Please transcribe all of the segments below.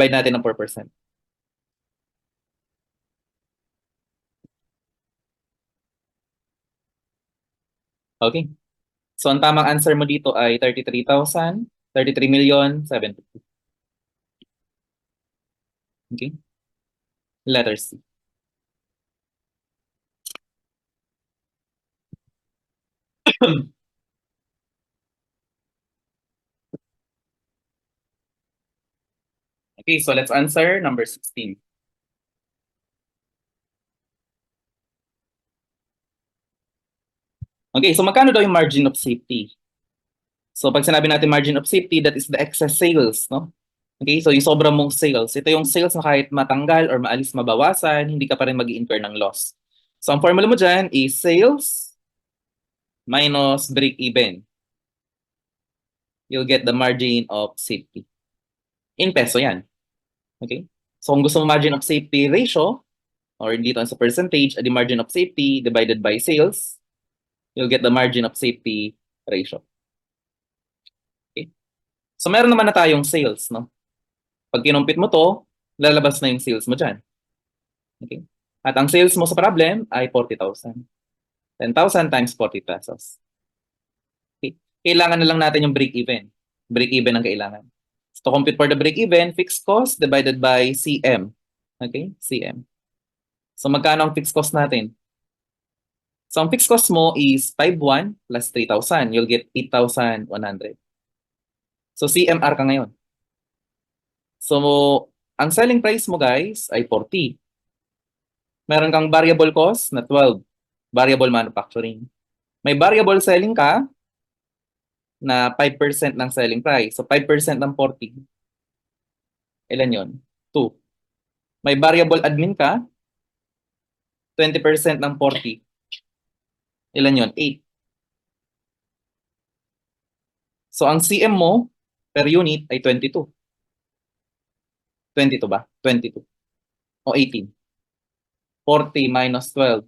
Divide natin ng 4%. Okay. So, ang tamang answer mo dito ay 33,000, 33,000,750. Okay? Letter C. Okay, so let's answer number 16. Okay, so magkano daw yung margin of safety? So pag sinabi natin margin of safety, that is the excess sales, no? Okay, so yung sobrang mong sales. Ito yung sales na kahit matanggal or maalis, mabawasan, hindi ka pa rin mag-incur ng loss. So ang formula mo dyan is sales minus break-even. You'll get the margin of safety. In peso yan. Okay? So kung gusto mo margin of safety ratio, or dito sa percentage, the margin of safety divided by sales, you'll get the margin of safety ratio. Okay? So meron naman na tayong sales, no? Pag kinumpit mo to, lalabas na yung sales mo dyan. Okay? At ang sales mo sa problem ay 40,000. 10,000 times 40 pesos. Okay? Kailangan na lang natin yung break-even. Break-even ang kailangan. So to compute for the break-even, fixed cost divided by CM. Okay? CM. So magkano ang fixed cost natin? So ang fixed cost mo is 5,100 plus 3,000. You'll get 8,100. So CMR ka ngayon. So ang selling price mo guys ay 40. Meron kang variable cost na 12. Variable manufacturing. May variable selling ka na 5% ng selling price. So 5% ng 40. Ilan yon? 2. May variable admin ka, 20% ng 40. Ilan yon? 8. So ang CM mo per unit ay 22. 22 ba? 22. O 18. 40 minus 12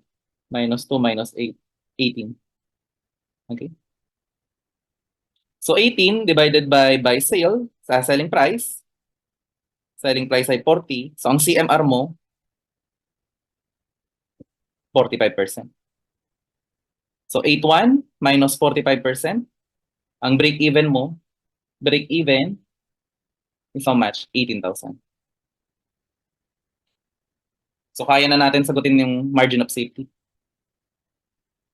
minus 2 minus 8. 18. Okay? So 18 divided by sale, sa selling price. Selling price ay 40. So ang CMR mo, 45%. So 81 minus 45%. Ang break-even mo, break-even is how much? 18,000. So kaya na natin sagutin yung margin of safety.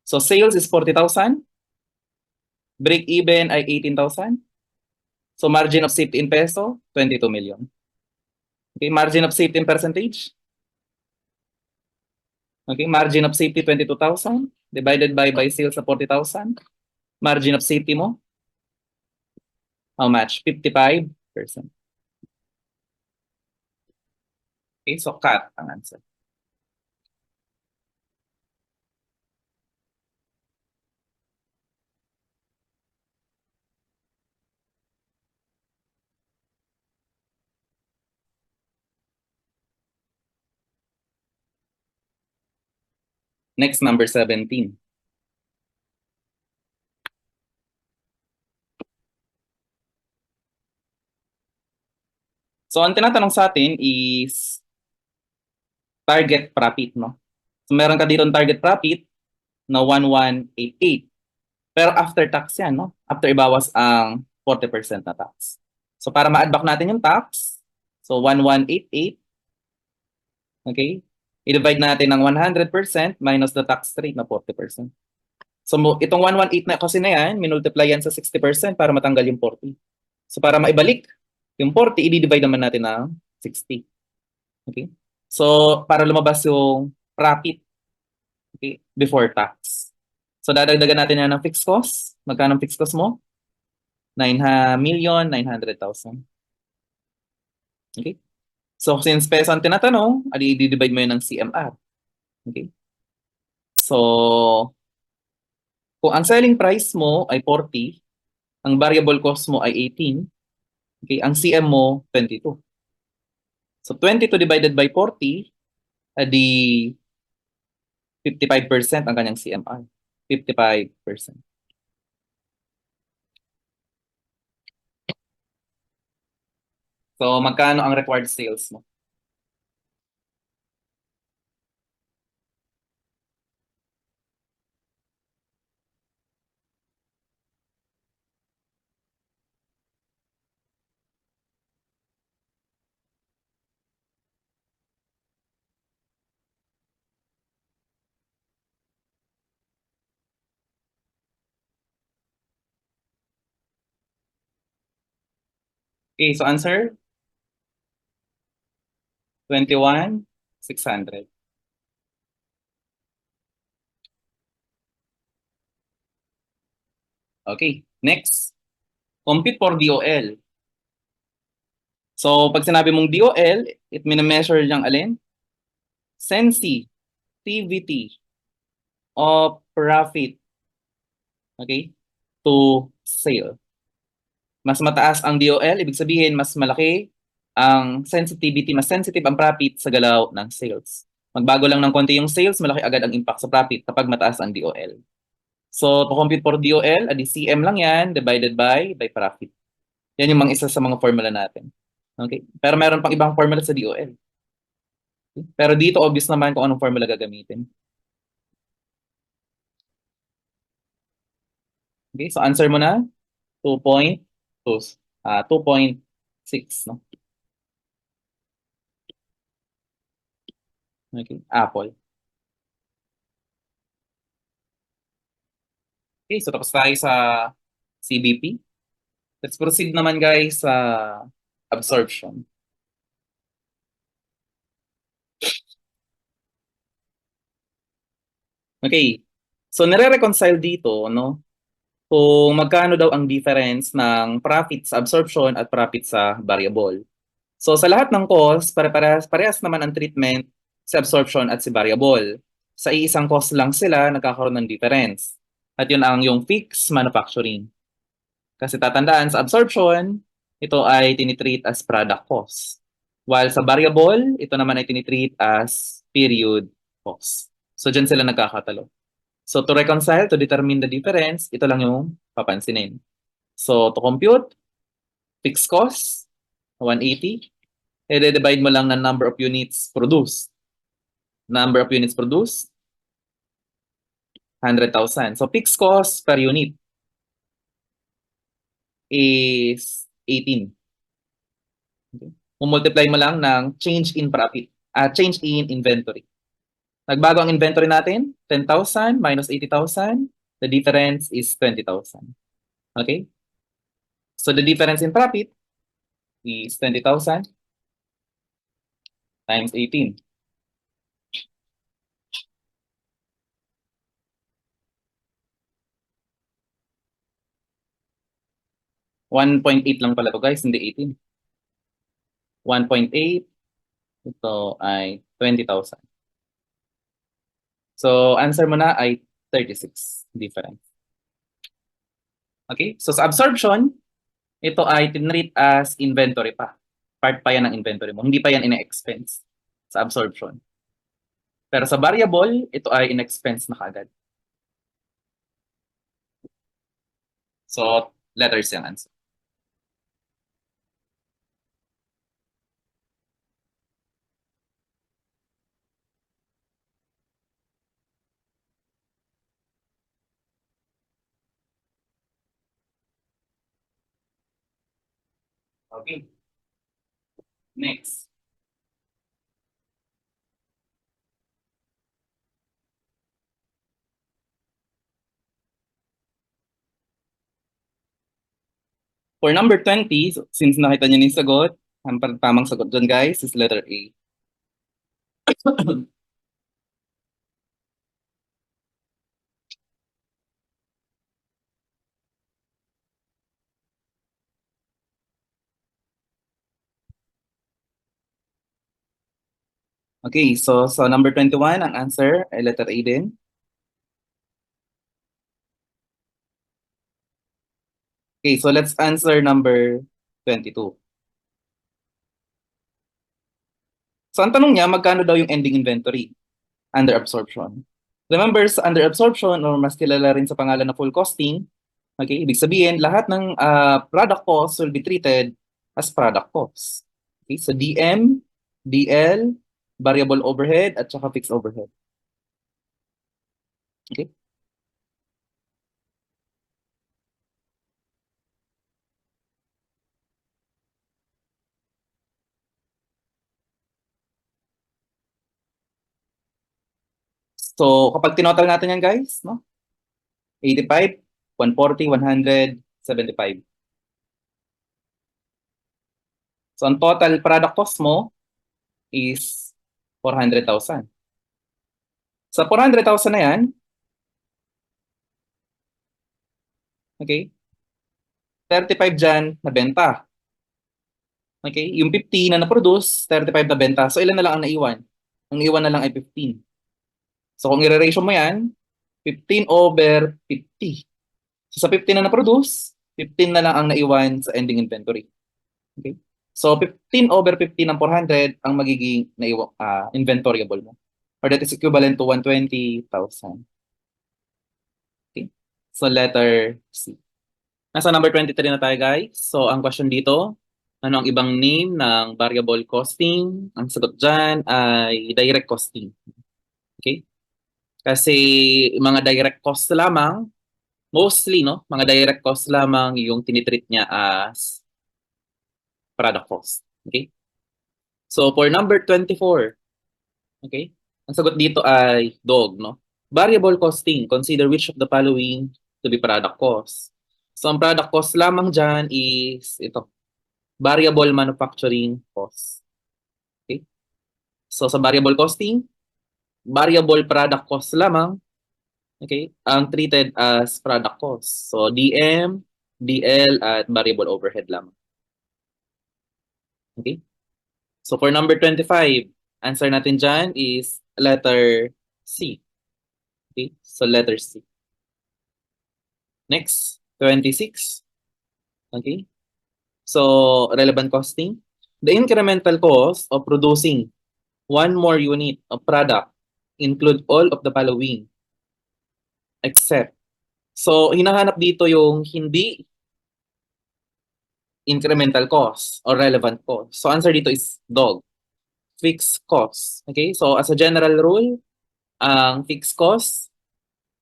So sales is 40,000. Break-even ay 18,000. So margin of safety in peso, 22 million. Okay, margin of safety in percentage. Okay, margin of safety 22,000 divided by sales na 40,000. Margin of safety mo, how much? 55%. Okay, so cut ang answer. Next, number 17. So, ang tinatanong sa atin is target profit, no? So, meron ka dito target profit na 1188. Pero after tax yan, no? After ibawas ang 40% na tax. So, para ma-add back natin yung tax, so 1188, okay? I-divide natin ng 100% minus the tax rate na 40%. So, itong 118 na kasi na yan, minultiply yan sa 60% para matanggal yung 40. So, para maibalik yung 40, i-divide naman natin ng 60. Okay? So, para lumabas yung profit, okay, before tax. So, dadagdagan natin yan ng fixed cost. Magkano ang fixed cost mo? 9,900,000. Okay? So, since peso ang tinatanong, i-divide mo yun ng CMR. Okay? So, kung ang selling price mo ay 40, ang variable cost mo ay 18, okay, ang CM mo 22. So 22 divided by 40, di 55% ang kanyang CMR. 55%. So, magkano ang required sales mo? Okay, so answer, 21,600. Okay, next. Compute for DOL. So, pag sinabi mong DOL, it mina-measure niyang alin? Sensitivity of profit, okay, to sale. Mas mataas ang DOL, ibig sabihin mas malaki ang sensitivity, mas sensitive ang profit sa galaw ng sales. Magbago lang ng konti yung sales, malaki agad ang impact sa profit kapag mataas ang DOL. So, to compute for DOL, adi CM lang yan, divided by profit. Yan yung mga isa sa mga formula natin. Okay? Pero meron pang ibang formula sa DOL. Okay? Pero dito, obvious naman kung anong formula gagamitin. Okay? So, answer mo na, 2.2, 2.6, no? Okay, Apple. Okay, so tapos tayo sa CBP. Let's proceed naman guys sa absorption. Okay, so nire-reconcile dito, no? Kung magkano daw ang difference ng profit sa absorption at profit sa variable. So sa lahat ng cost, parehas naman ang treatment sa absorption at sa variable. Sa iisang cost lang sila nagkakaroon ng difference. At yun ang yung fixed manufacturing. Kasi tatandaan sa absorption, ito ay tinitreat as product cost. While sa variable, ito naman ay tinitreat as period cost. So dyan sila nagkakatalo. So to reconcile, to determine the difference, ito lang yung papansinin. So to compute, fixed cost, 180. I-divide mo lang ng number of units produced. Number of units produced, 100,000. So fixed cost per unit is 18. Okay. Multiply mo lang ng change in profit, change in inventory. Nagbago ang inventory natin, 10,000 minus 80,000, the difference is 20,000. Okay? So the difference in profit is 20,000 times 18. 1.8 lang pala to guys, hindi 18. 1.8, ito ay 20,000. So answer mo na ay 36 difference. Okay? So sa absorption, ito ay tinreat as inventory pa. Part pa yan ng inventory mo. Hindi pa yan ina-expense sa absorption. Pero sa variable, ito ay in-expense na kaagad. So, letters yung answer. Okay. Next. For number 20, so, since nakita niyo yung sagot, ang tamang sagot dyan guys is letter A. Okay, so number 21, ang answer ay letter A din. Okay, so let's answer number 22. So ang tanong niya, magkano daw yung ending inventory under absorption? Remember, sa under absorption, or mas kilala rin sa pangalan na full costing, okay, ibig sabihin, lahat ng product costs will be treated as product costs. Okay, so DM, DL, variable overhead, at saka fixed overhead. Okay? So, kapag tinotal natin yan, guys, no? 85, 140, 100, 75. So, ang total product cost mo is 400,000. Sa 400,000 na yan, okay, 35 dyan na benta. Okay, yung 50 na na-produce, 35 na benta. So, ilan na lang ang naiwan? Ang naiwan na lang ay 15. So, kung i-ratio mo yan, 15 over 50. So, sa 15 na na-produce, 15 na lang ang naiwan sa ending inventory. Okay? So, 15 over 15 ng 400 ang magiging inventoryable mo. Or that is equivalent to 120,000. Okay? So, letter C. Nasa number 23 na tayo, guys. So, ang question dito, ano ang ibang name ng variable costing? Ang sagot dyan ay direct costing. Okay? Kasi mga direct cost lamang, mostly, no? Mga direct cost lamang yung tinitreat niya as product cost. Okay? So, for number 24, okay? Ang sagot dito ay dog, no? Variable costing, consider which of the following to be product cost. So, ang product cost lamang dyan is ito, variable manufacturing cost. Okay? So, sa variable costing, variable product cost lamang, okay, ang treated as product cost. So, DM, DL, at variable overhead lamang. Okay? So, for number 25, answer natin dyan is letter C. Okay? So, letter C. Next, 26. Okay? So, relevant costing. The incremental cost of producing one more unit of product include all of the following except. So, hinahanap dito yung hindi incremental cost or relevant cost. So, answer dito is dog. Fixed cost. Okay? So, as a general rule, ang fixed cost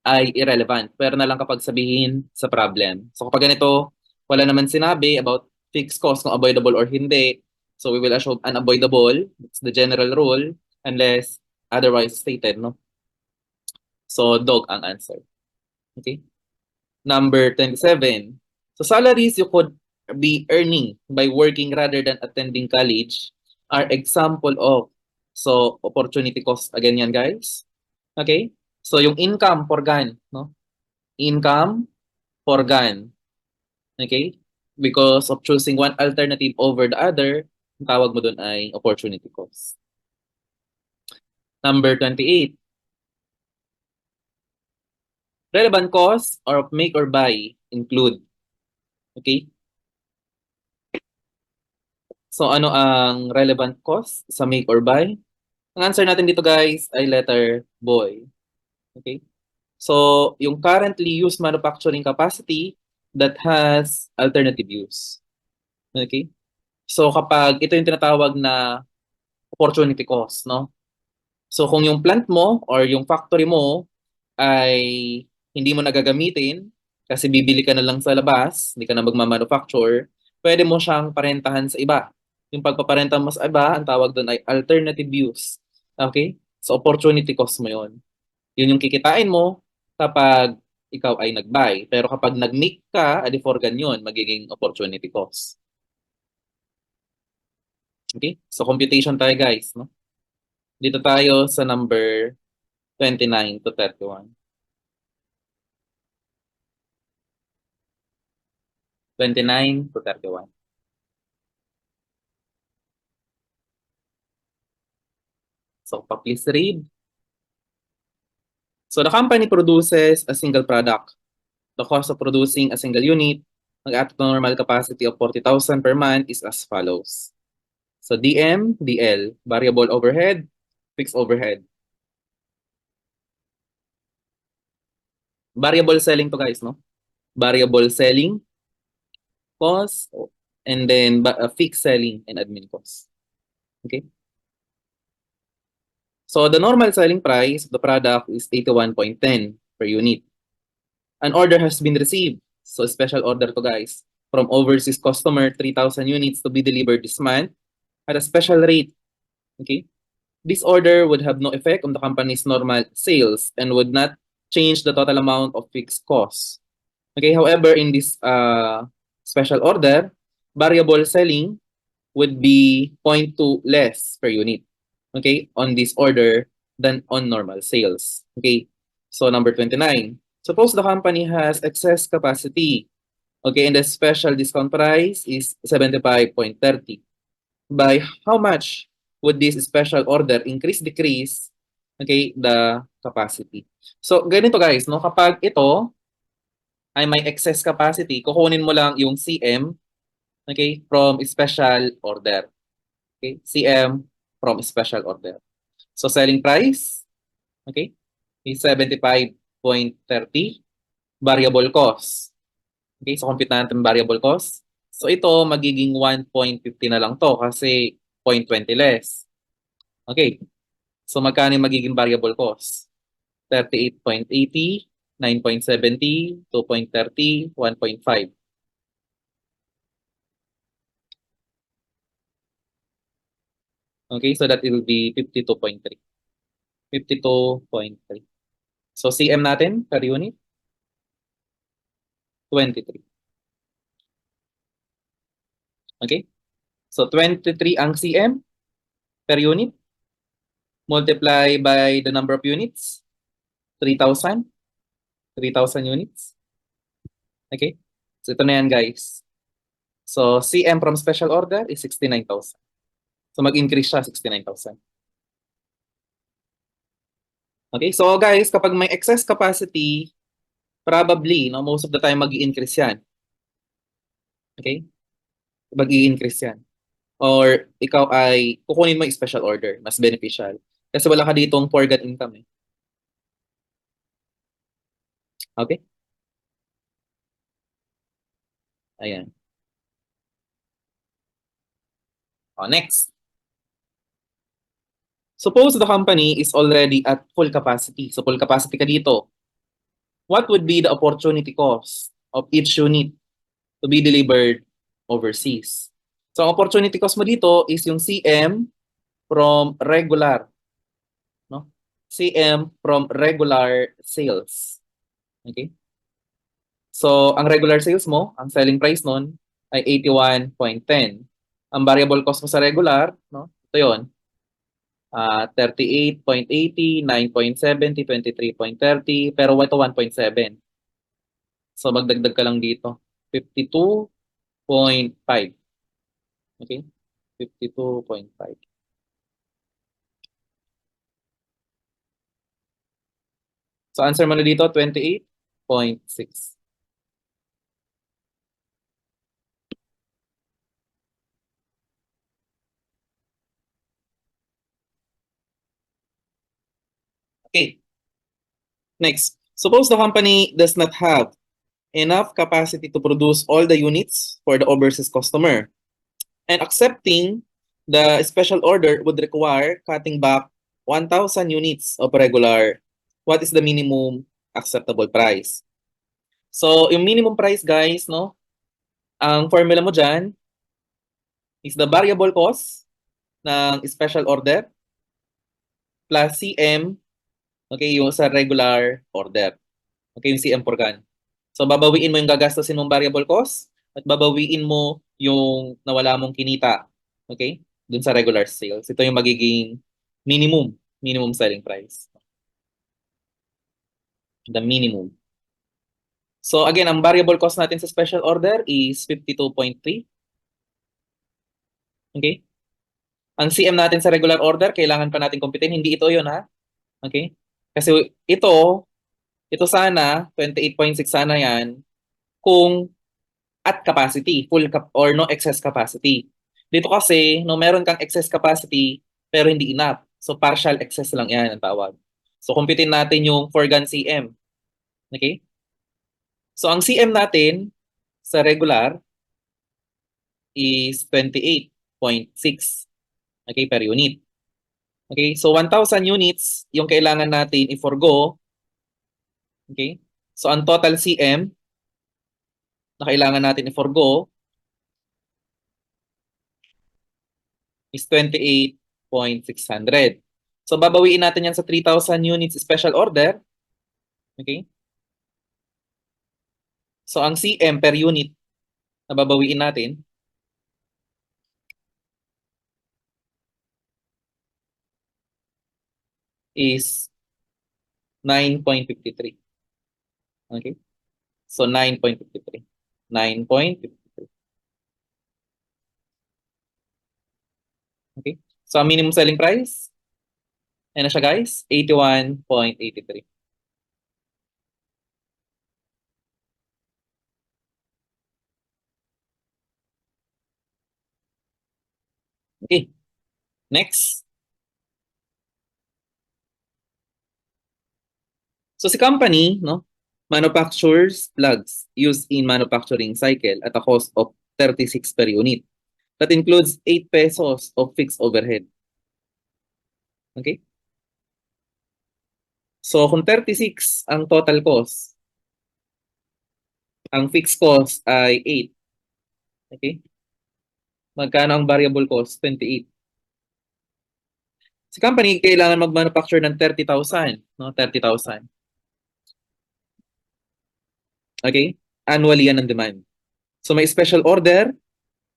ay irrelevant. Pero na lang kapag sabihin sa problem. So, kapag ganito, wala naman sinabi about fixed cost kung avoidable or hindi. So, we will assume unavoidable. It's the general rule unless otherwise stated, no? So, dog ang answer. Okay? Number 27. So, salaries you could be earning by working rather than attending college are example of, so, opportunity cost again yan, guys. Okay? So, yung income for GAN, no? Income for GAN. Okay? Because of choosing one alternative over the other, ang tawag mo dun ay opportunity cost. Number 28. Relevant cost or make or buy include. Okay? So, ano ang relevant cost sa make or buy? Ang answer natin dito, guys, ay letter boy. Okay? So, yung currently used manufacturing capacity that has alternative use. Okay? So, kapag ito yung tinatawag na opportunity cost, no? So, kung yung plant mo or yung factory mo ay hindi mo nagagamitin kasi bibili ka na lang sa labas, hindi ka na magmamanufacture, pwede mo siyang parentahan sa iba. Yung pagpaparenta mo sa iba, ang tawag doon ay alternative use. Okay? So, opportunity cost mo yun. Yun yung kikitain mo kapag ikaw ay nag-buy. Pero kapag nag-make ka, adi for ganyan, magiging opportunity cost. Okay? So, computation tayo, guys. No? Dito tayo sa number 29 to 31. 29 to 31. So, please read. So, the company produces a single product. The cost of producing a single unit at a normal capacity of 40,000 per month is as follows. So, DM, DL, variable overhead, fixed overhead. Variable selling to, guys, no? Variable selling cost and then fixed selling and admin cost. Okay? So the normal selling price of the product is 81.10 per unit. An order has been received. So special order to guys. From overseas customer, 3,000 units to be delivered this month at a special rate. Okay? This order would have no effect on the company's normal sales and would not change the total amount of fixed costs. Okay, however, in this special order, variable selling would be 0.2 less per unit, okay, on this order than on normal sales. Okay, so number 29. Suppose the company has excess capacity, okay, and the special discount price is 75.30. By how much would this special order increase, decrease, okay, the capacity? So, ganito guys, no? Kapag ito ay may excess capacity, kukunin mo lang yung CM, okay, from special order. Okay, CM from special order. So, selling price, okay, is 75.30. Variable cost. Okay, so compute natin variable cost. So, ito magiging 1.50 na lang to kasi 0.20 less. Okay, so magkano yung magiging variable cost? 38.80, 9.70, 2.30, 1.5. Okay, so that will be 52.3. 52.3. So CM natin per unit, 23. Okay? So 23 ang CM per unit. Multiply by the number of units, 3,000. 3,000 units. Okay? So ito na yan guys. So CM from special order is 69,000. So mag-increase siya 69,000. Okay? So guys, kapag may excess capacity, probably, no, most of the time mag-i-increase yan. Okay? Mag-i-increase yan. Or ikaw ay kukunin mo yung special order, mas beneficial. Kasi wala ka ditong forgot income eh. Okay? Ayan. Next. Suppose the company is already at full capacity. So full capacity ka dito. What would be the opportunity cost of each unit to be delivered overseas? So ang opportunity cost mo dito is yung CM from regular, no? CM from regular sales. Okay? So, ang regular sales mo, ang selling price nun ay 81.10. Ang variable cost mo sa regular, no? Ito 'yon. 38.80, 9.70, 23.30, pero ito 1.7. So, magdagdag ka lang dito. 52.5. Okay? 52.5. So, answer mo na dito, 28.6. Okay. Next. Suppose the company does not have enough capacity to produce all the units for the overseas customer. And accepting the special order would require cutting back 1,000 units of regular. What is the minimum acceptable price? So, yung minimum price, guys, no? Ang formula mo dyan is the variable cost ng special order plus CM, okay, yung sa regular order. Okay, yung CM for gun. So, babawiin mo yung gagastusin mong variable cost at babawiin mo yung nawala mong kinita. Okay? Dun sa regular sales. Ito yung magiging minimum selling price. The minimum. So, again, ang variable cost natin sa special order is 52.3. Okay? Ang CM natin sa regular order, kailangan pa natin kumpitin. Hindi ito yun, ha? Okay? Kasi ito sana, 28.6 sana yan, kung at capacity, full cap or no excess capacity. Dito kasi, no, meron kang excess capacity pero hindi enough. So partial excess lang 'yan ang tawag. So kumpitin natin yung foregone CM. Okay? So ang CM natin sa regular is 28.6. Okay, per unit. Okay, so 1,000 units yung kailangan natin i-forgo. Okay, so ang total CM na kailangan natin i-forgo is 28,600. So babawiin natin yan sa 3,000 units special order. Okay, so ang CM per unit na babawiin natin is 9.53. Okay, so 9.53. 9.53. Okay, so ang minimum selling price, ano siya guys? 81.83. Okay, next. So si company, no, manufactures plugs used in manufacturing cycle at a cost of 36 per unit. That includes 8 pesos of fixed overhead. Okay? So kung 36 ang total cost, ang fixed cost ay 8. Okay? Magkano ang variable cost? 28. Si company kailangan mag-manufacture ng 30,000, no? 30,000. Okay? Annually yan ang demand. So may special order.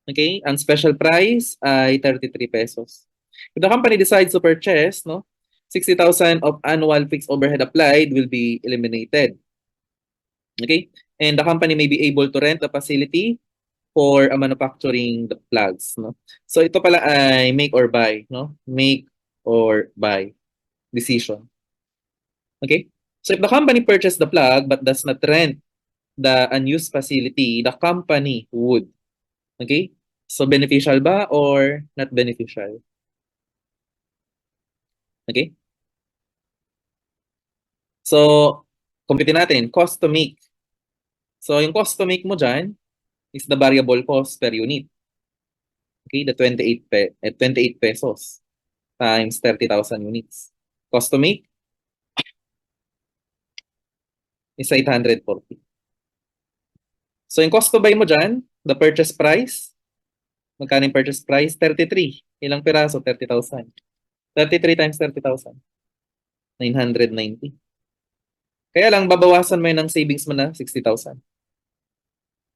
Okay? Ang special price ay 33 pesos. If the company decides to purchase, no, 60,000 of annual fixed overhead applied will be eliminated. Okay? And the company may be able to rent the facility for manufacturing the plugs, no? So ito pala ay make or buy, no? Make or buy decision. Okay? So if the company purchased the plug but does not rent the unused facility, the company would. Okay? So beneficial ba or not beneficial? Okay? So, kumpitin natin, cost to make. So, yung cost to make mo dyan is the variable cost per unit. Okay, the 28 pesos times 30,000 units. Cost to make is 840. So, yung cost to buy mo dyan, the purchase price, magkano yung purchase price? 33. Ilang piraso? 30,000. 33 times 30,000. 990. Kaya lang, babawasan mo yun ng savings mo na 60,000.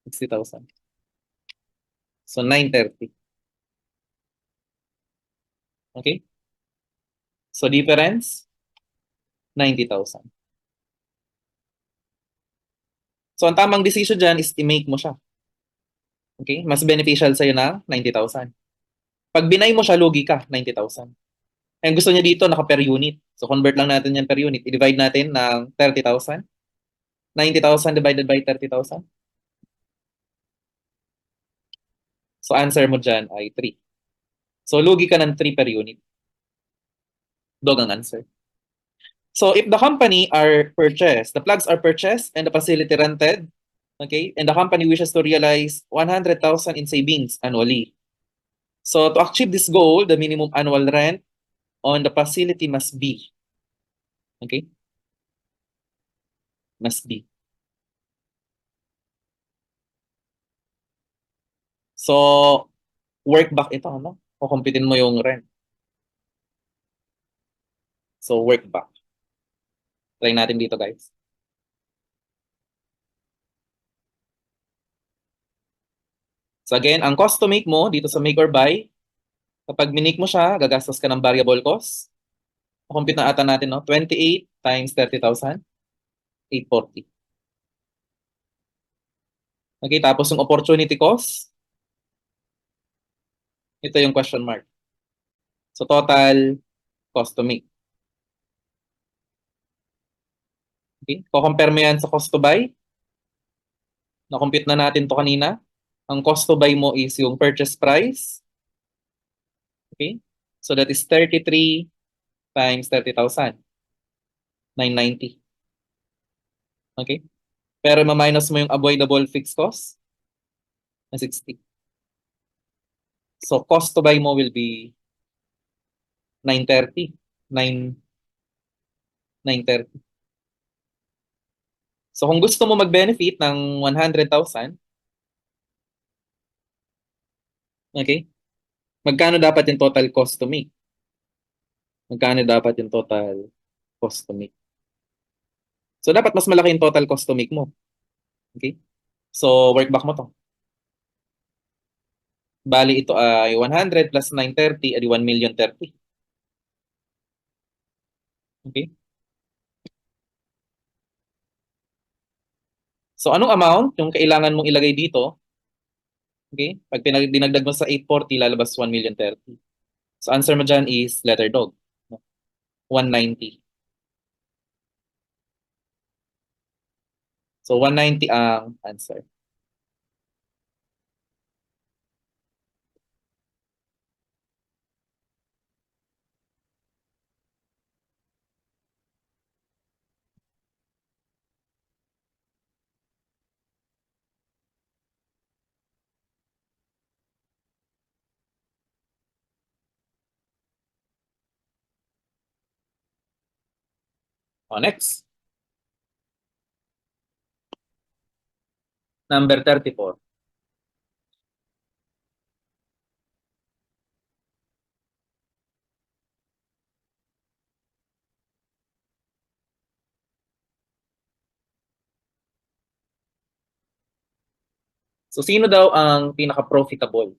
60,000. So, 930. Okay? So, difference, 90,000. So, ang tamang decision dyan is i-make mo siya. Okay? Mas beneficial sa'yo na 90,000. Pag binay mo siya, lugi ka, 90,000. Ang gusto niya dito, naka per unit. So, convert lang natin yan per unit. I-divide natin ng 30,000. 90,000 divided by 30,000. So, answer mo dyan ay 3. So, lugi ka ng 3 per unit. Dog ang answer. So, if the company are purchased, the plugs are purchased and the facility rented, okay, and the company wishes to realize 100,000 in savings annually. So, to achieve this goal, the minimum annual rent on the facility must be, okay, must be. So, work back ito, ano? Kukumpitin mo yung rent. So, work back. Try natin dito, guys. So, again, ang cost to make mo dito sa make or buy, kapag minake mo siya, gagastos ka ng variable cost. Kukumpit na ata natin, no? 28 times 30,000, 840. Okay, tapos yung opportunity cost, ito yung question mark. So, total cost to make. Okay, kukompare mo yan sa cost to buy. Na-compute na natin to kanina. Ang cost to buy mo is yung purchase price. Okay? So that is 33 times 30,000. 990. Okay? Pero ma-minus mo yung avoidable fixed cost na 60. So cost to buy mo will be 930. 930. So kung gusto mo mag-benefit ng 100,000, okay? Magkano dapat yung total cost to make? Magkano dapat yung total cost to make? So dapat mas malaki yung total cost to make mo. Okay? So work back mo to. Bali ito ay 100 plus 930 ay 1,030,000. Okay? So anong amount yung kailangan mong ilagay dito? Okay? Pag dinagdag mo sa 840, lalabas 1,030,000. So answer mo dyan is letter dog. 190. So 190 ang answer. Next. Number 34. So sino daw ang pinaka-profitable?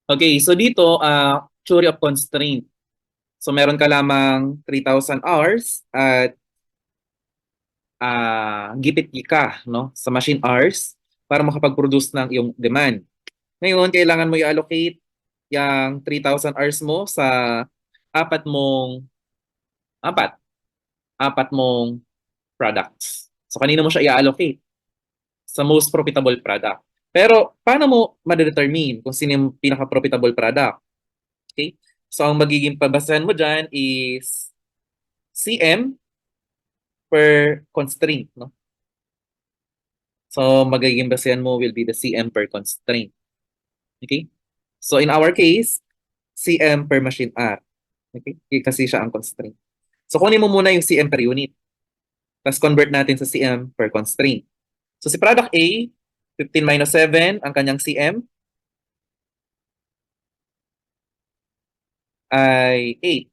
Okay, so dito, theory of constraint. So meron ka lamang 3,000 hours at gipit ka, no, sa machine hours para makapag-produce ng iyong demand. Ngayon, kailangan mo i-allocate yung 3,000 hours mo sa apat mong apat, apat mong products. So kanino mo siya i-allocate? Sa most profitable product. Pero paano mo ma-determine kung sino yung pinaka-profitable product? Okay? So ang magiging pabasahan mo dyan is CM per constraint, no? So magiging basehan mo will be the CM per constraint. Okay? So in our case, CM per machine hour. Okay? Kasi siya ang constraint. So kunin mo muna yung CM per unit. Tapos convert natin sa CM per constraint. So si product A, 15 minus 7 ang kanyang CM ay 8.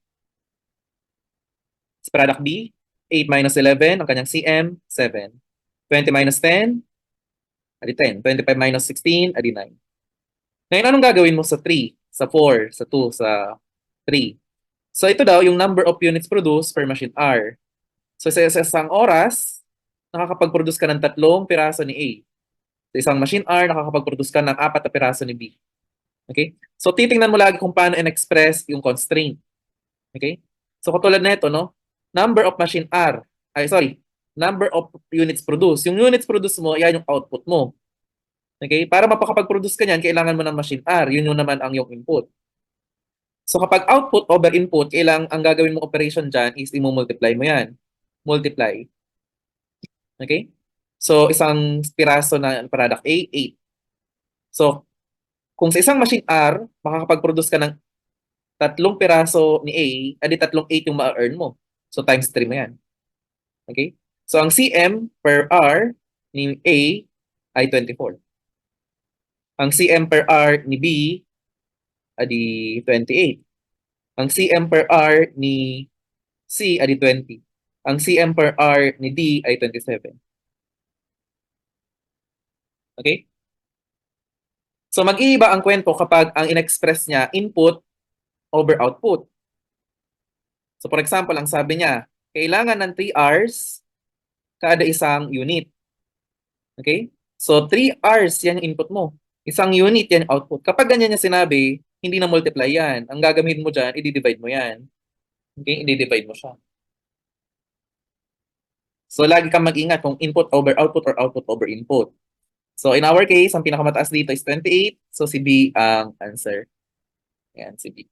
Si product B, 8 minus 11 ang kanyang CM, 7. 20 minus 10, adi 10. 25 minus 16, adi 9. Ngayon, anong gagawin mo sa 3, sa 4, sa 2, sa 3? So ito daw yung number of units produced per machine hour. So sa isang oras, nakakapag-produce ka ng 3 piraso ni A. Sa isang machine hour, nakakapag-produce ka ng 4 na piraso ni B. Okay? So titingnan mo lagi kung paano in-express yung constraint. Okay? So katulad na ito, no? Number of machine hour. Number of units produced. Yung units produced mo, yan yung output mo. Okay? Para mapakapag-produce ka niyan, kailangan mo ng machine hour. Yun yung naman ang yung input. So kapag output over input, ang gagawin mo operation dyan is i-multiply mo yan. Multiply. Okay? So isang piraso na product A, 8. So kung sa isang machine hour, makakapag-produce ka ng 3 piraso ni A, adi 8 yung ma-earn mo. So times 3 mo yan. Okay? So ang CM per hour ni A ay 24. Ang CM per hour ni B ay 28. Ang CM per hour ni C ay 20. Ang CM per hour ni D ay 27. Okay? So mag-iiba ang kwento kapag ang in-express niya input over output. So for example, ang sabi niya, kailangan ng 3 hours kada isang unit. Okay? So 3 hours yan yung input mo. Isang unit yan yung output. Kapag ganyan niya sinabi, hindi na multiply yan. Ang gagamitin mo dyan, i-divide mo yan. Okay? I-divide mo siya. So lagi kang mag-ingat kung input over output or output over input. So in our case, ang pinakamataas dito is 28. So si B ang answer. Yan, si B.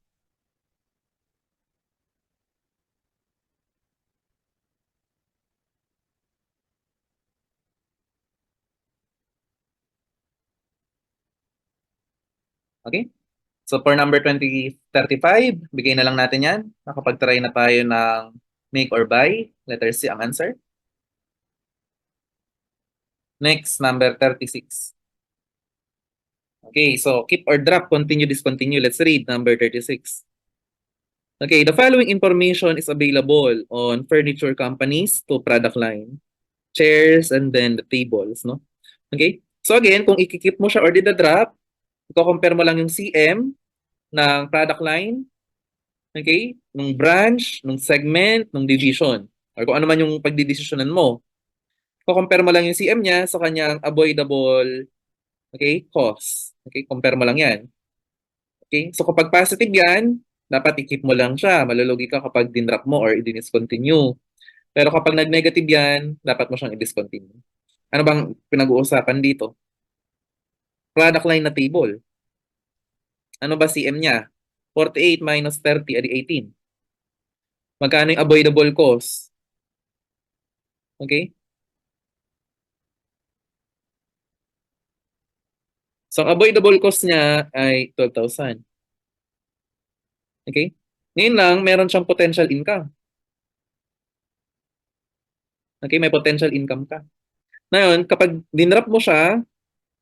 Okay? So for number 2035, bigay na lang natin yan. Nakapag-try na tayo ng make or buy. Letter C ang answer. Next, number 36. Okay, so keep or drop, continue, discontinue. Let's read number 36. Okay, the following information is available on furniture companies to product line, chairs, and then the tables, no? Okay? So again, kung ikikip mo siya or dida-drop, i-compare mo lang yung CM ng product line, okay? Nung branch, nung segment, nung division, or kung ano man yung pagdidesisyonan mo. I-compare mo lang yung CM niya sa kanyang avoidable, okay, cost. Okay, compare mo lang yan. Okay, so kapag positive yan, dapat i-keep mo lang siya. Malulugi ka kapag dinrop mo or i-discontinue. Pero kapag nag-negative yan, dapat mo siyang i-discontinue. Ano bang pinag-uusapan dito? Product line na table. Ano ba CM niya? 48 minus 30, adi 18. Magkano yung avoidable cost? Okay? So, ang avoidable cost niya ay 12,000. Okay? Ngayon lang, meron siyang potential income. Okay? May potential income ka. Ngayon, kapag dinrop mo siya,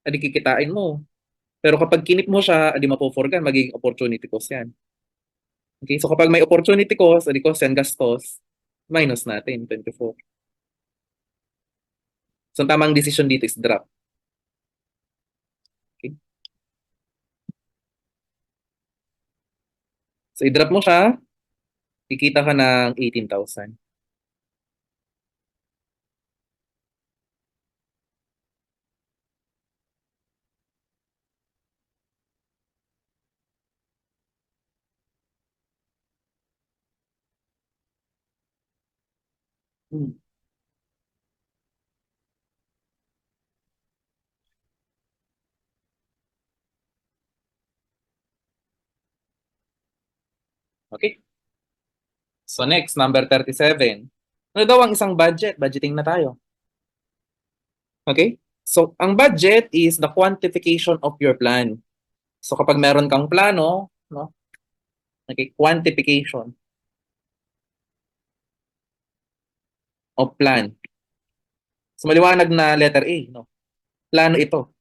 adi kikitain mo. Pero kapag kinip mo siya, adi mapo-forgan, magiging opportunity cost yan. Okay? So, kapag may opportunity cost, adi cost yan, gastos, minus natin, 24. So, ang tamang decision dito is drop. Okay? So, i-drop mo siya, kikita ka ng 18,000. Hmm. Okay? So next, number 37. Ano daw ang isang budget? Budgeting na tayo. Okay? So, ang budget is the quantification of your plan. So, kapag meron kang plano, no? Okay, quantification of plan. So, maliwanag na letter A, no? Plano ito.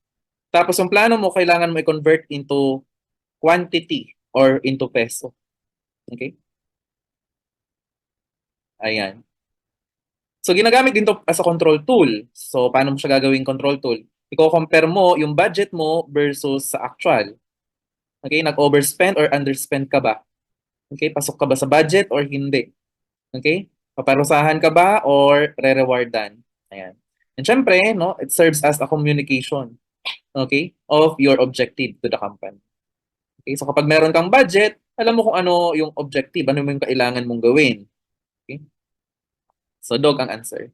Tapos, yung plano mo, kailangan mo i-convert into quantity or into peso. Okay? Ayan. So, ginagamit din to as a control tool. So, paano mo siya gagawing control tool? Iko-compare mo yung budget mo versus sa actual. Okay, nag-overspend or underspend ka ba? Okay, pasok ka ba sa budget or hindi? Okay? Paparusahan ka ba or re-rewardan? Ayan. And syempre, no, it serves as a communication, okay, of your objective to the company. Okay, so kapag meron kang budget, alam mo kung ano yung objective, ano yung kailangan mong gawin. Okay? So, dog ang answer.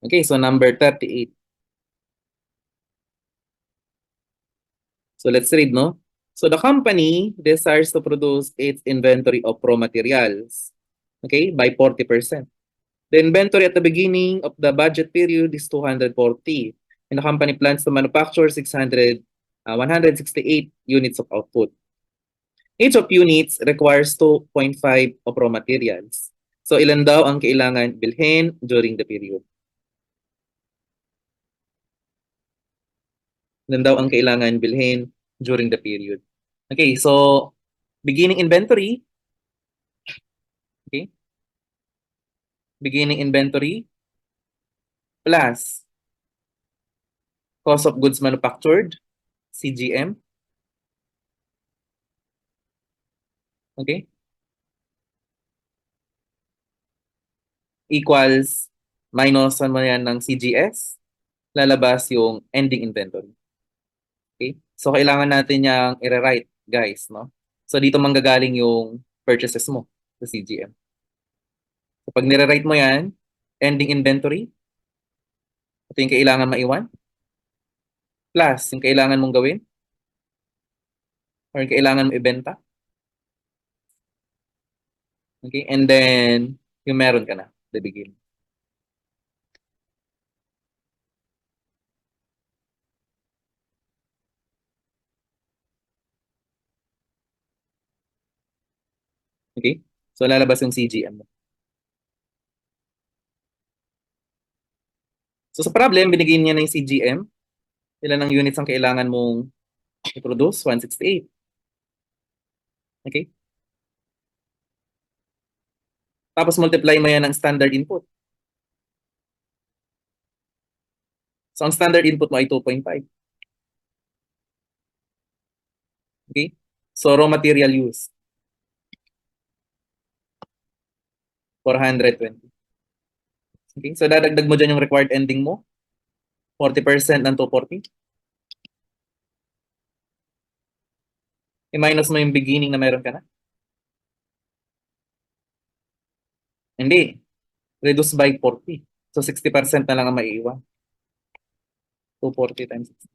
Okay, so number 38. So let's read, no? So the company desires to produce its inventory of raw materials, okay, by 40%. The inventory at the beginning of the budget period is 240, and the company plans to manufacture 168 units of output. Each of units requires 2.5 of raw materials. So ilan daw ang kailangan bilhin during the period? Ilan daw ang kailangan bilhin during the period? Okay, so beginning inventory, okay? Beginning inventory plus cost of goods manufactured, CGM, okay? Equals minus mo yan ng CGS, lalabas yung ending inventory. Okay? So, kailangan natin yung i-rewrite, guys, no? So, dito manggagaling yung purchases mo sa CGM. So, pag nire-write mo yan, ending inventory, ito yung kailangan maiwan, plus yung kailangan mong gawin, or yung kailangan mong ibenta. Okay? And then, yung meron ka na, the beginning. So, lalabas yung CGM mo. So, sa problem, binigyan niya na yung CGM. Ilan ang units ang kailangan mong i-produce? 168. Okay? Tapos, multiply mo yan ng standard input. So, ang standard input mo ay 2.5. Okay? So, raw material use, 420. Okay? So, dadagdag mo dyan yung required ending mo, 40% ng 240. I-minus mo yung beginning na meron ka na. Hindi. Reduce by 40. So, 60% na lang ang maiiwan. 240 times 60.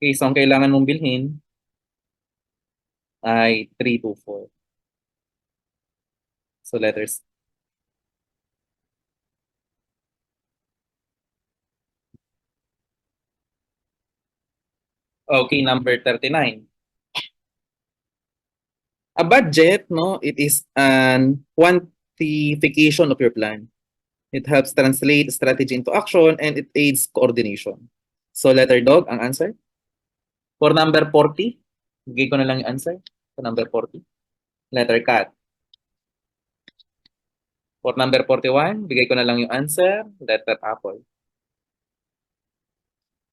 Okay, so ang kailangan mong bilhin ay 324. So, letters. Okay, number 39. A budget, no, it is an quantification of your plan. It helps translate strategy into action and it aids coordination. So, letter dog, ang answer. For number 40, bigay ko na lang yung answer. For number 40. Letter cat. For number 41, bigay ko na lang yung answer. Letter apple.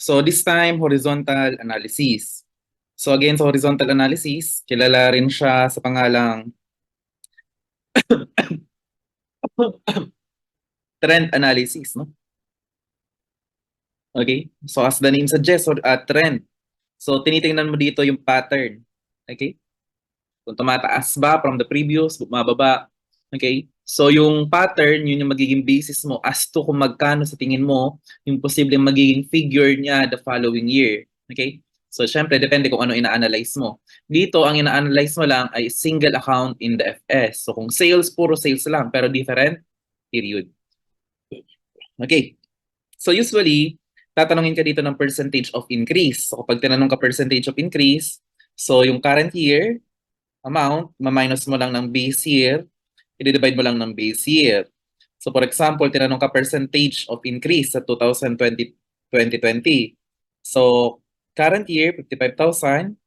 So, this time, horizontal analysis. So, again, sa horizontal analysis, kilala rin siya sa pangalang trend analysis, no? Okay? So, as the name suggests, trend. So, tinitingnan mo dito yung pattern. Okay? Kung tumataas ba from the previous, bumababa. Okay? So, yung pattern, yun yung magiging basis mo as to kung magkano sa tingin mo yung posibleng magiging figure niya the following year. Okay? So, syempre, depende kung ano ina-analyze mo. Dito, ang ina-analyze mo lang ay single account in the FS. So, kung sales, puro sales lang, pero different period. Okay. So, usually, tatanungin ka dito ng percentage of increase. So, kapag tinanong ka percentage of increase, so yung current year amount, ma-minus mo lang ng base year, i-divide mo lang ng base year. So, for example, tinanong ka percentage of increase sa 2020. So, current year, 55,000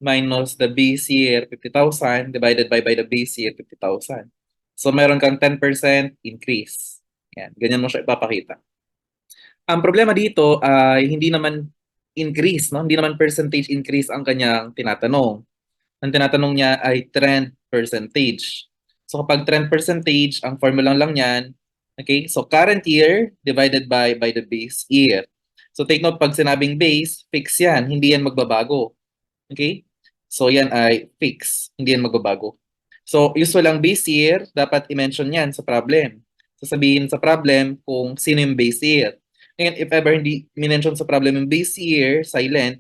minus the base year, 50,000 divided by the base year, 50,000. So, meron kang 10% increase. Yan, ganyan mo siya ipapakita. Ang problema dito ay hindi naman increase, no? Hindi naman percentage increase ang kanyang tinatanong. Ang tinatanong niya ay trend percentage. So kapag trend percentage, ang formula lang yan, okay? So current year divided by the base year. So take note, pag sinabing base, fix yan, hindi yan magbabago. Okay? So yan ay fix, hindi yan magbabago. So usual ang base year, dapat i-mention yan sa problem. Sasabihin sa problem kung sino yung base year. Ngayon, if ever hindi minention sa problem yung base year, silent,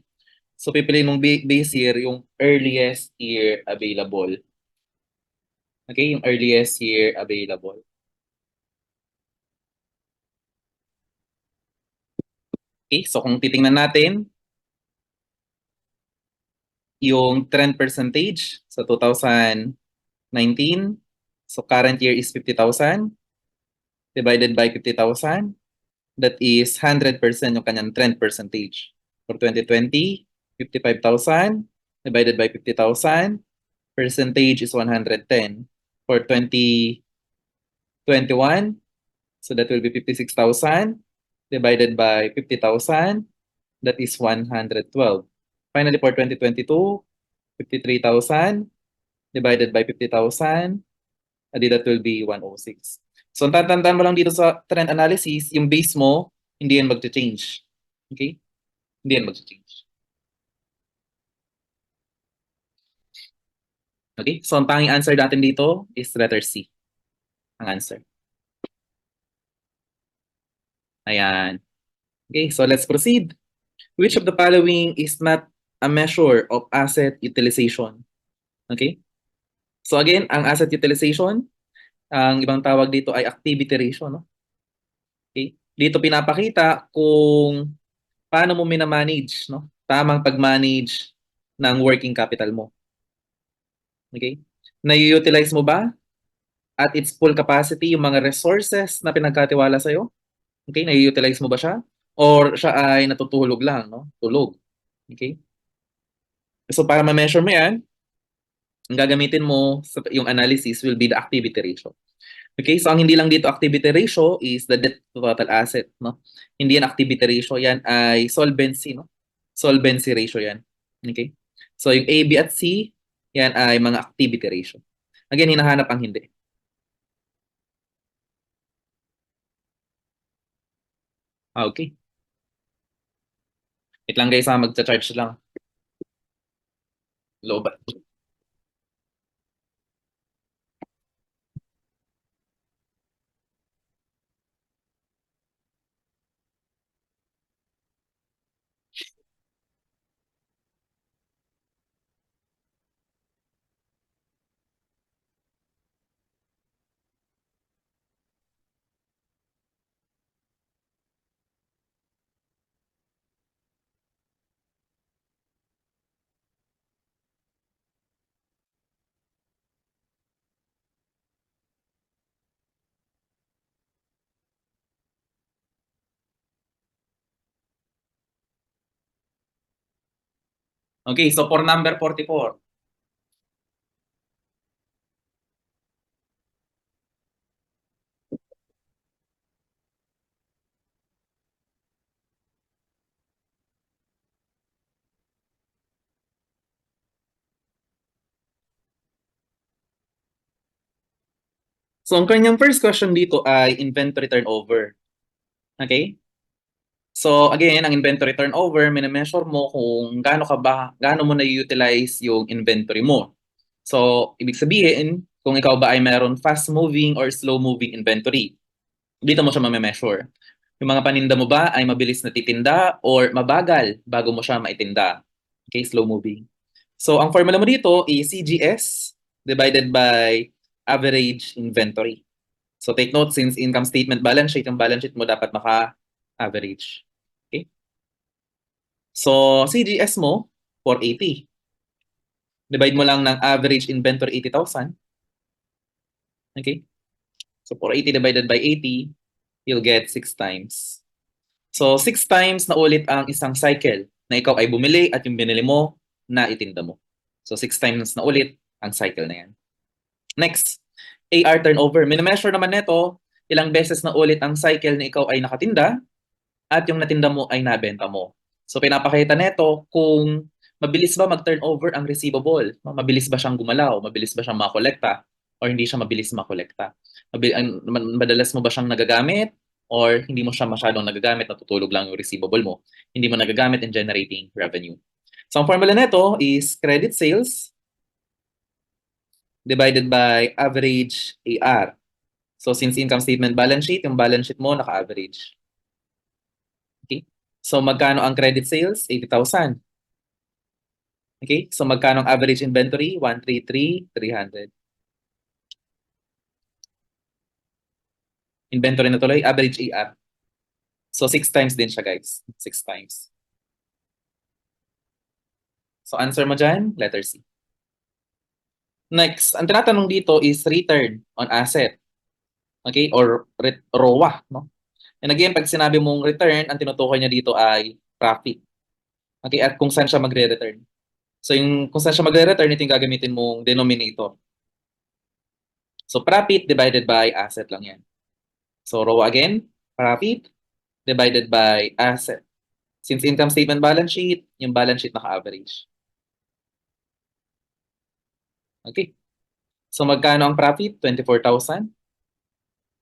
so pipiliin mong base year yung earliest year available. Okay, yung earliest year available. Okay, so kung titingnan natin, yung trend percentage sa 2019, so current year is 50,000 divided by 50,000, that is 100% yung kanyang trend percentage. For 2020, 55,000 divided by 50,000, percentage is 110. For 2021, so that will be 56,000 divided by 50,000, that is 112. Finally, for 2022, 53,000 divided by 50,000, that will be 106. So, ang tatandaan mo lang dito sa trend analysis, yung base mo, hindi yan mag-change. Okay? Hindi yan mag-change. Okay? So, ang tanging answer natin dito is letter C. Ang answer. Ayan. Okay, so let's proceed. Which of the following is not a measure of asset utilization? Okay? So again, ang asset utilization, ang ibang tawag dito ay activity ratio, no? Okay? Dito pinapakita kung paano mo minamanage, no? Tamang pag-manage ng working capital mo. Okay? Na-utilize mo ba at its full capacity yung mga resources na pinagkatiwala sa'yo? Okay? Na-utilize mo ba siya? Or siya ay natutulog lang, no? Tulog. Okay? So para ma-measure mo yan, ang gagamitin mo sa yung analysis will be the activity ratio. Okay, so ang hindi lang dito activity ratio is the debt to total asset, no? Hindi yan activity ratio, yan ay solvency, no? Solvency ratio yan. Okay? So yung A, B at C, yan ay mga activity ratio. Again, hinahanap ang hindi. Okay. Wait lang guys, magcha-charge lang. Low. Okay, so for number 44. So ang kanyang first question dito ay inventory turnover. Okay? So again, ang inventory turnover, mine-measure mo kung gaano mo na-utilize yung inventory mo. So ibig sabihin, kung ikaw ba ay meron fast-moving or slow-moving inventory, dito mo siya ma-measure. Yung mga paninda mo ba ay mabilis na titinda or mabagal bago mo siya maitinda? Okay, slow-moving. So ang formula mo dito is CGS divided by average inventory. So take note, since income statement balance sheet, yung balance sheet mo dapat maka-average. Okay? So, CGS mo, 480. Divide mo lang ng average inventory 80,000. Okay? So, 480 divided by 80, you'll get 6 times. So, 6 times na ulit ang isang cycle na ikaw ay bumili at yung binili mo na itinda mo. So, 6 times na ulit ang cycle na yan. Next, AR turnover. Minimeasure naman nito ilang beses na ulit ang cycle na ikaw ay nakatinda at yung natinda mo ay nabenta mo. So pinapakita nito kung mabilis ba mag-turnover ang receivable, mabilis ba siyang gumalaw, mabilis ba siyang makolekta, or hindi siya mabilis makolekta. Madalas mo ba siyang nagagamit or hindi mo siya masyadong nagagamit, natutulog lang yung receivable mo. Hindi mo nagagamit in generating revenue. So ang formula nito is credit sales divided by average AR. So since income statement balance sheet, yung balance sheet mo naka-average. Okay? So magkano ang credit sales? 80,000. Okay? So magkano ang average inventory? 133,300. Inventory na tuloy, average AR. So 6 times din siya, guys. 6 times. So answer mo dyan, letter C. Next, ang tinatanong dito is return on asset. Okay? Or ROA, no? And again, pag sinabi mong return, ang tinutukoy niya dito ay profit. Okay? At kung saan siya magre-return. So yung kung saan siya magre-return, ito yung gagamitin mong denominator. So profit divided by asset lang yan. So ROA again, profit divided by asset. Since income statement balance sheet, yung balance sheet naka-average. Okay. So magkano ang profit? 24,000.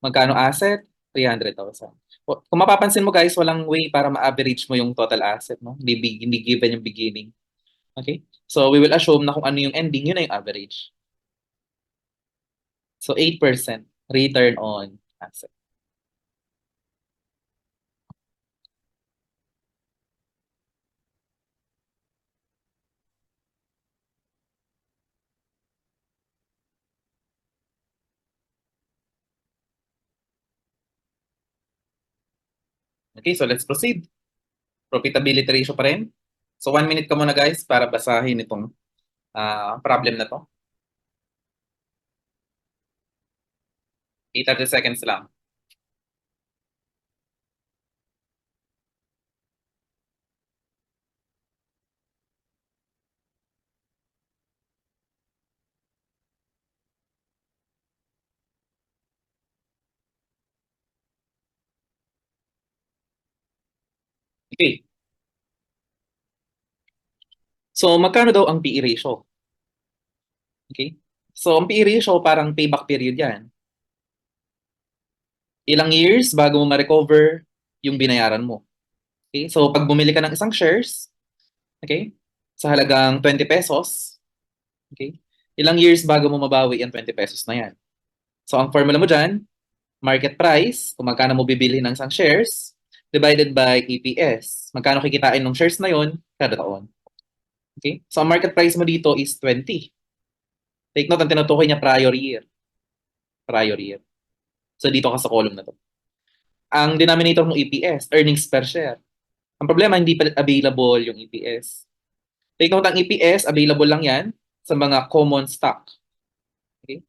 Magkano asset? 300,000. Kung mapapansin mo guys, walang way para ma-average mo yung total asset, no? Hindi given yung beginning. Okay? So we will assume na kung ano yung ending, yun na yung average. So 8% return on asset. Okay, so let's proceed. Profitability ratio pa rin. So 1 minute ka muna guys para basahin itong problem na to. 30 seconds lang. Okay. So magkano daw ang PE ratio? Okay? So ang PE ratio parang payback period yan. Ilang years bago mo ma-recover yung binayaran mo. Okay? So pag bumili ka ng isang shares, okay, sa halagang 20 pesos, okay, ilang years bago mo mabawi yung 20 pesos na yan. So ang formula mo dyan, market price, kung magkano mo bibili ng isang shares, divided by EPS. Magkano kikitain ng shares na yon kada taon. Okay? So ang market price mo dito is 20. Take note, ang tinutukoy niya prior year. Prior year. So dito ka sa column na to. Ang denominator mo EPS, earnings per share. Ang problema, hindi pa available yung EPS. Take note, ang EPS, available lang yan sa mga common stock. Okay?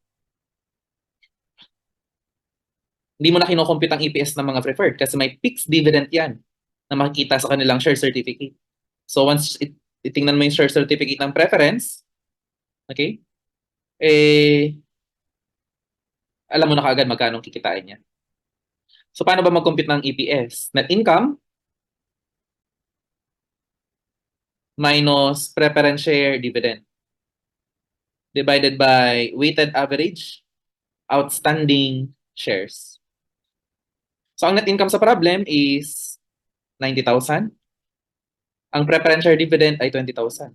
Hindi mo na kinocompute ang EPS ng mga preferred kasi may fixed dividend yan na makikita sa kanilang share certificate. So once itingnan mo yung share certificate ng preference, okay, alam mo na kaagad magkano kikitain niya. So paano ba mag-compute ng EPS? Net income minus preference share dividend divided by weighted average outstanding shares. So ang net income sa problem is 90,000. Ang preference share dividend ay 20,000.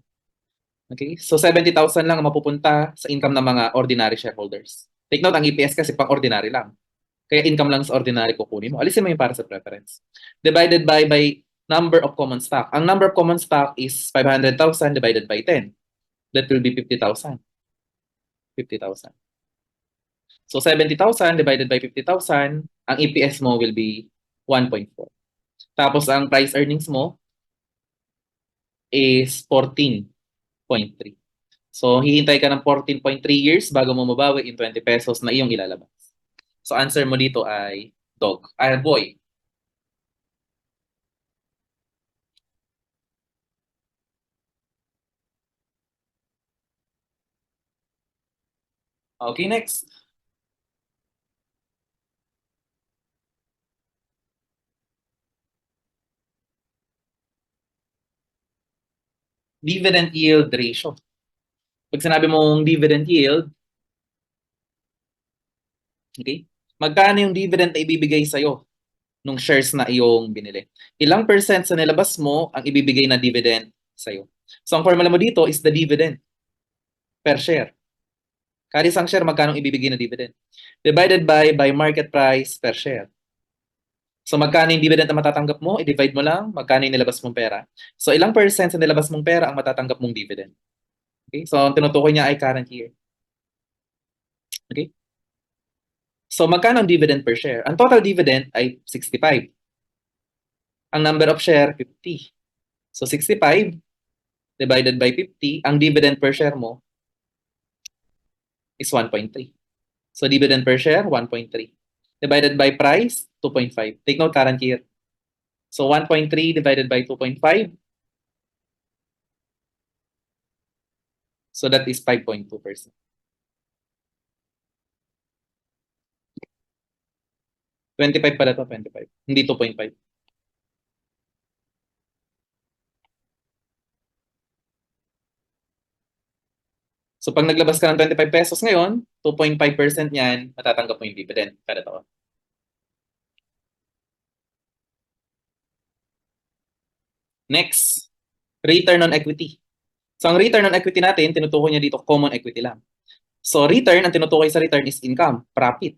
Okay? So 70,000 lang ang mapupunta sa income ng mga ordinary shareholders. Take note, ang EPS kasi pang ordinary lang. Kaya income lang sa ordinary kukunin mo. Alisin mo yung para sa preference. Divided by number of common stock. Ang number of common stock is 500,000 divided by 10. That will be 50,000. 50,000. So 70,000 divided by 50,000, ang EPS mo will be 1.4. Tapos ang price earnings mo is 14.3. So hihintay ka ng 14.3 years bago mo mabawi yung 20 pesos na iyong ilalabas. So answer mo dito ay boy. Okay, next. Dividend yield ratio. Pag sinabi mong dividend yield, okay, magkano yung dividend na ibibigay sa'yo nung shares na iyong binili? Ilang percent sa nilabas mo ang ibibigay na dividend sa'yo? So ang formula mo dito is the dividend per share. Kada isang share, magkano ibibigay na dividend? Divided by market price per share. So magkano yung dividend na matatanggap mo, i-divide mo lang, magkano yung nilabas mong pera. So ilang percent sa nilabas mong pera ang matatanggap mong dividend? Okay? So ang tinutukoy niya ay current year. Okay? So magkano ang dividend per share? Ang total dividend ay 65. Ang number of share, 50. So 65 divided by 50, ang dividend per share mo is 1.3. So dividend per share, 1.3. Divided by price, 2.5. Take note, current year. So 1.3 divided by 2.5. So that is 5.2%. 25 pala to, 25. Hindi 2.5. So pag naglabas ka ng 25 pesos ngayon, 2.5% niyan, matatanggap mo yung dividend kada taon. Next, return on equity. So ang return on equity natin, tinutukoy niya dito common equity lang. So return, ang tinutukoy sa return is income, profit.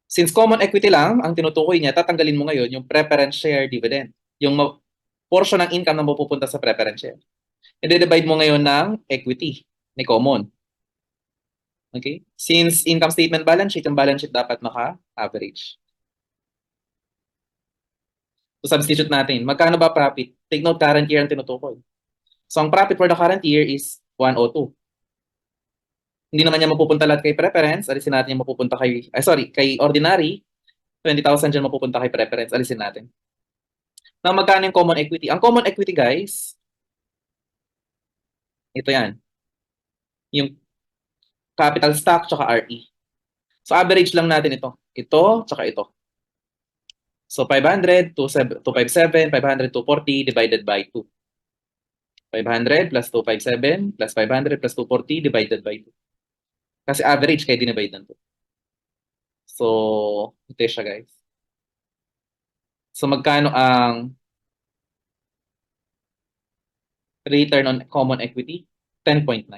Since common equity lang, ang tinutukoy niya, tatanggalin mo ngayon yung preference share dividend. Yung portion ng income na mapupunta sa preference share. I-divide mo ngayon ng equity ni common. Okay? Since income statement balance sheet, yung balance sheet dapat maka-average. So substitute natin. Magkano ba profit? Take note, current year ang tinutukoy. So ang profit for the current year is 102. Hindi naman niya mapupunta lahat kay preference. Alisin natin yung mapupunta kay ordinary. 20,000 dyan mapupunta kay preference. Alisin natin. Now, magkano yung common equity? Ang common equity, guys, ito yan. Yung capital stock tsaka RE. So, average lang natin ito. Ito, tsaka ito. So, 500, 257, 500, 240 divided by 2. 500 plus 257 plus 500 plus 240 divided by 2. Kasi average, kaya dinivide ng 2. So, ito siya, guys. So, magkano ang return on common equity? 10.9.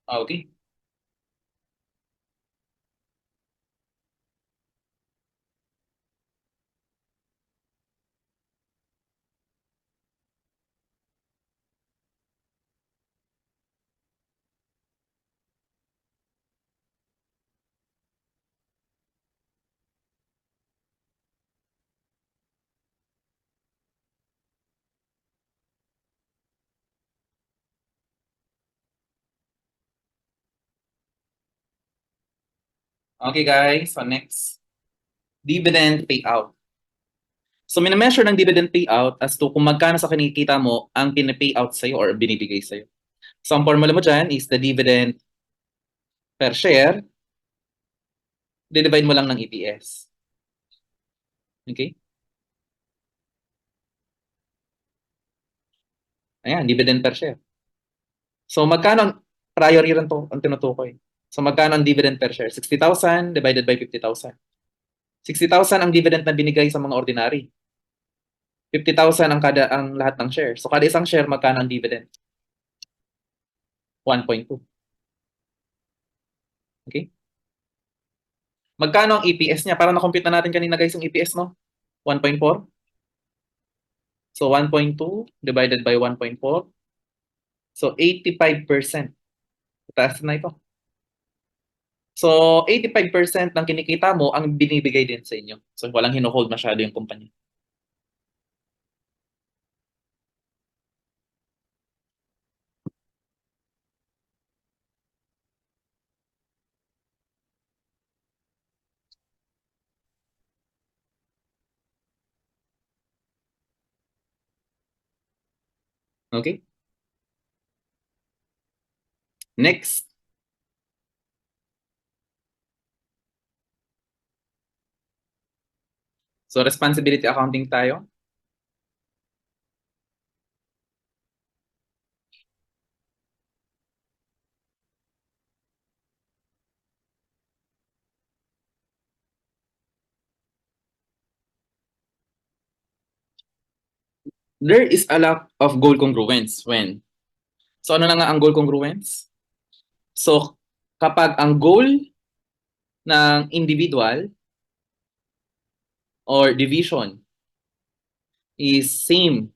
Okay. Okay, guys. So, next. Dividend payout. So, mina-measure ng dividend payout as to kung magkano sa kinikita mo ang pina-payout sa'yo or binibigay sa'yo. So, ang formula mo dyan is the dividend per share, divide mo lang ng EPS. Okay? Ayan, dividend per share. So, magkano prior year ang tinutukoy? So, magkano ang dividend per share? 60,000 divided by 50,000. 60,000 ang dividend na binigay sa mga ordinary. 50,000 ang lahat ng share. So, kada isang share, magkano ang dividend? 1.2. Okay? Magkano ang EPS niya? Para na-compute na natin kanina, guys, yung EPS, no? 1.4. So, 1.2 divided by 1.4. So, 85%. Taas na ito. So, 85% ng kinikita mo ang binibigay din sa inyo. So, walang hino-hold masyado yung kumpanya. Okay? Next. So, responsibility accounting tayo. There is a lack of goal congruence when. So, ano na nga ang goal congruence? So, kapag ang goal ng individual or division is same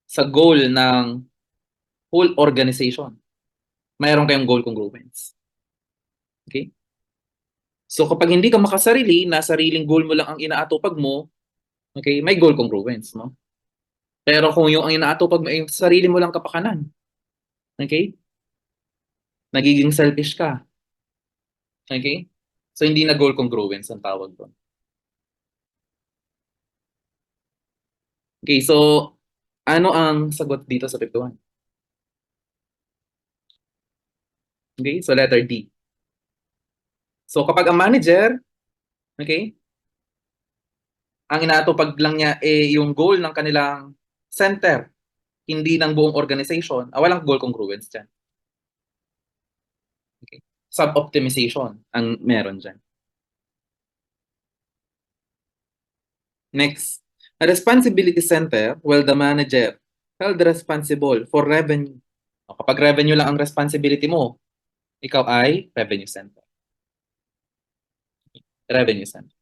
sa goal ng whole organization, mayroon kayong goal congruence. Okay? So, kapag hindi ka makasarili, na sariling goal mo lang ang inaatupag mo, okay, may goal congruence, no? Pero kung yung ang inaatupag mo ay yung sarili mo lang kapakanan, okay? Nagiging selfish ka. Okay? So, hindi na goal congruence ang tawag doon. Okay, so, ano ang sagot dito sa 51? Okay, so letter D. So, kapag ang manager, okay, ang inaatupag lang niya yung goal ng kanilang center, hindi ng buong organization, walang goal congruence dyan. Okay. Sub-optimization ang meron dyan. Next, a responsibility center, well, the manager held responsible for revenue. Kapag revenue lang ang responsibility mo, ikaw ay revenue center. Revenue center.